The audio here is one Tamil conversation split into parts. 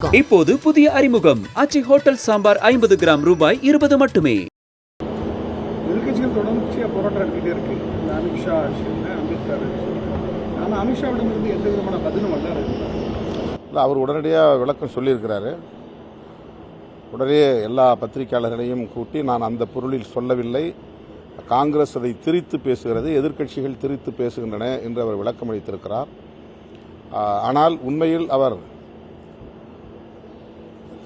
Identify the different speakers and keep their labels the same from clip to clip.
Speaker 1: இப்போது புதிய அறிமுகம் ஆச்சி ஹோட்டல் சாம்பார் 50 கிராம் ரூபாய் 20 மட்டுமே.
Speaker 2: எதிர்கட்சிகள் தொடர்ச்சியாக போராட்டம் நடத்திட்டே இருக்கு. அமித்ஷா அம்பேத்கர், ஆனால் அமித்ஷாவிடமிருந்து எந்த விதமான பதிலும் வரல.
Speaker 3: இல்லை, அவர் உடனடியாக விளக்கம் சொல்லியிருக்கிறாரு. உடனே எல்லா பத்திரிகையாளர்களையும் கூட்டி, நான் அந்த பொருளில் சொல்லவில்லை, காங்கிரஸ் அதை திரித்து பேசுகிறது, எதிர்க்கட்சிகள் திரித்து பேசுகின்றன என்று அவர் விளக்கம் அளித்திருக்கிறார். ஆனால் உண்மையில் அவர்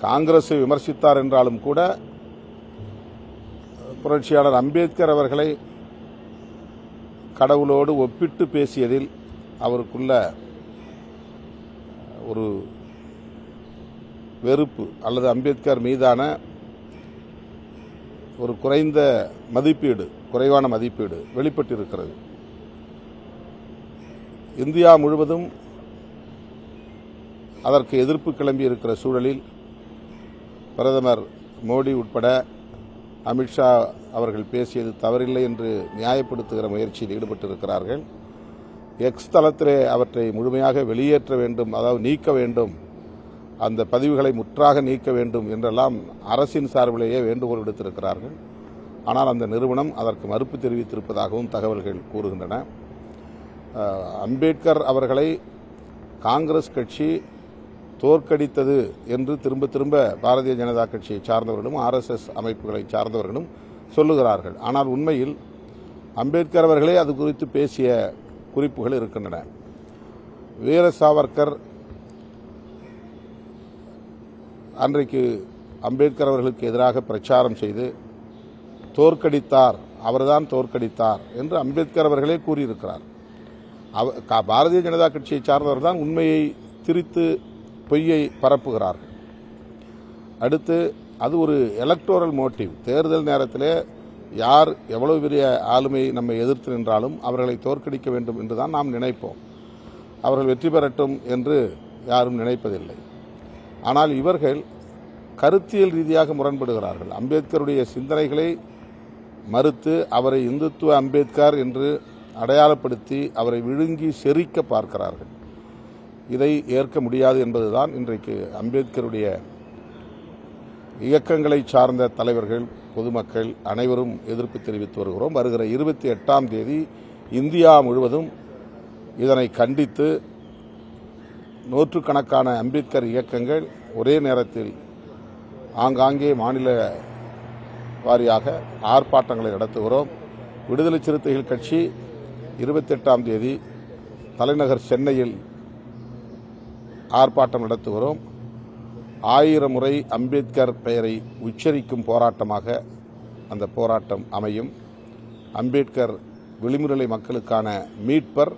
Speaker 3: காங்கிரஸை விமர்சித்தார் என்றாலும் கூட புரட்சியாளர் அம்பேத்கர் அவர்களை கடவுளோடு ஒப்பிட்டு பேசியதில் அவருக்குள்ள ஒரு வெறுப்பு அல்லது அம்பேத்கர் மீதான ஒரு குறைவான மதிப்பீடு வெளிப்பட்டிருக்கிறது. இந்தியா முழுவதும் அதற்கு எதிர்ப்பு கிளம்பி இருக்கிற சூழலில் பிரதமர் மோடி உட்பட அமித்ஷா அவர்கள் பேசியது தவறில்லை என்று நியாயப்படுத்துகிற முயற்சியில் ஈடுபட்டிருக்கிறார்கள். எக்ஸ் தளத்திலே அவற்றை முழுமையாக வெளியேற்ற வேண்டும், அதாவது நீக்க வேண்டும், அந்த பதிவுகளை முற்றாக நீக்க வேண்டும் என்றெல்லாம் அரசின் சார்பிலேயே வேண்டுகோள் விடுத்திருக்கிறார்கள். ஆனால் அந்த நிறுவனம் அதற்கு மறுப்பு தெரிவித்திருப்பதாகவும் தகவல்கள் கூறுகின்றன. அம்பேத்கர் அவர்களை காங்கிரஸ் கட்சி தோற்கடித்தது என்று திரும்ப திரும்ப பாரதிய ஜனதா கட்சியை சார்ந்தவர்களும் RSS அமைப்புகளை சார்ந்தவர்களும் சொல்லுகிறார்கள். ஆனால் உண்மையில் அம்பேத்கர் அவர்களே அது குறித்து பேசிய குறிப்புகள் இருக்கின்றன. வீர சாவர்கர் அன்றைக்கு அம்பேத்கர் அவர்களுக்கு எதிராக பிரச்சாரம் செய்து தோற்கடித்தார், அவர்தான் தோற்கடித்தார் என்று அம்பேத்கர் அவர்களே கூறியிருக்கிறார். பாரதிய ஜனதா கட்சியை சார்ந்தவர் தான் உண்மையை திரித்து பொய்யை பரப்புகிறார்கள். அடுத்து அது ஒரு எலக்டோரல் மோட்டிவ். தேர்தல் நேரத்தில் யார் எவ்வளவு பெரிய ஆளுமை நம்மை எதிர்த்து நின்றாலும் அவர்களை தோற்கடிக்க வேண்டும் என்றுதான் நாம் நினைப்போம். அவர்கள் வெற்றி பெறட்டும் என்று யாரும் நினைப்பதில்லை. ஆனால் இவர்கள் கருத்தியல் ரீதியாக முரண்படுகிறார்கள். அம்பேத்கருடைய சிந்தனைகளை மறுத்து அவரை இந்துத்துவ அம்பேத்கர் என்று அடையாளப்படுத்தி அவரை விழுங்கி செரிக்க பார்க்கிறார்கள். இதை ஏற்க முடியாது என்பதுதான் இன்றைக்கு அம்பேத்கருடைய இயக்கங்களை சார்ந்த தலைவர்கள், பொதுமக்கள் அனைவரும் எதிர்ப்பு தெரிவித்து வருகிறோம். வருகிற 28ஆம் தேதி இந்தியா முழுவதும் இதனை கண்டித்து நூற்றுக்கணக்கான அம்பேத்கர் இயக்கங்கள் ஒரே நேரத்தில் ஆங்காங்கே மாநில வாரியாக ஆர்ப்பாட்டங்களை நடத்துகிறோம். விடுதலை சிறுத்தைகள் கட்சி 28ஆம் தேதி தலைநகர் சென்னையில் ஆர்ப்பாட்டம் நடத்துகிறோம். 1000 முறை அம்பேத்கர் பெயரை உச்சரிக்கும் போராட்டமாக அந்த போராட்டம் அமையும். அம்பேத்கர் விளிம்புநிலை மக்களுக்கான மீட்பர்.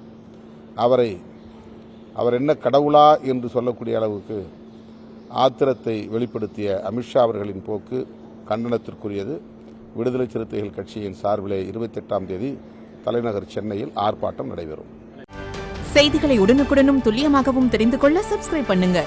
Speaker 3: அவர் என்ன கடவுளா என்று சொல்லக்கூடிய அளவுக்கு ஆத்திரத்தை வெளிப்படுத்திய அமித்ஷா அவர்களின் போக்கு கண்டனத்திற்குரியது. விடுதலை சிறுத்தைகள் கட்சியின் சார்பிலே 28ஆம் தேதி தலைநகர் சென்னையில் ஆர்ப்பாட்டம் நடைபெறும்.
Speaker 4: செய்திகளை உடனுக்குடனும் துல்லியமாகவும் தெரிந்து கொள்ள சப்ஸ்கிரைப் பண்ணுங்க.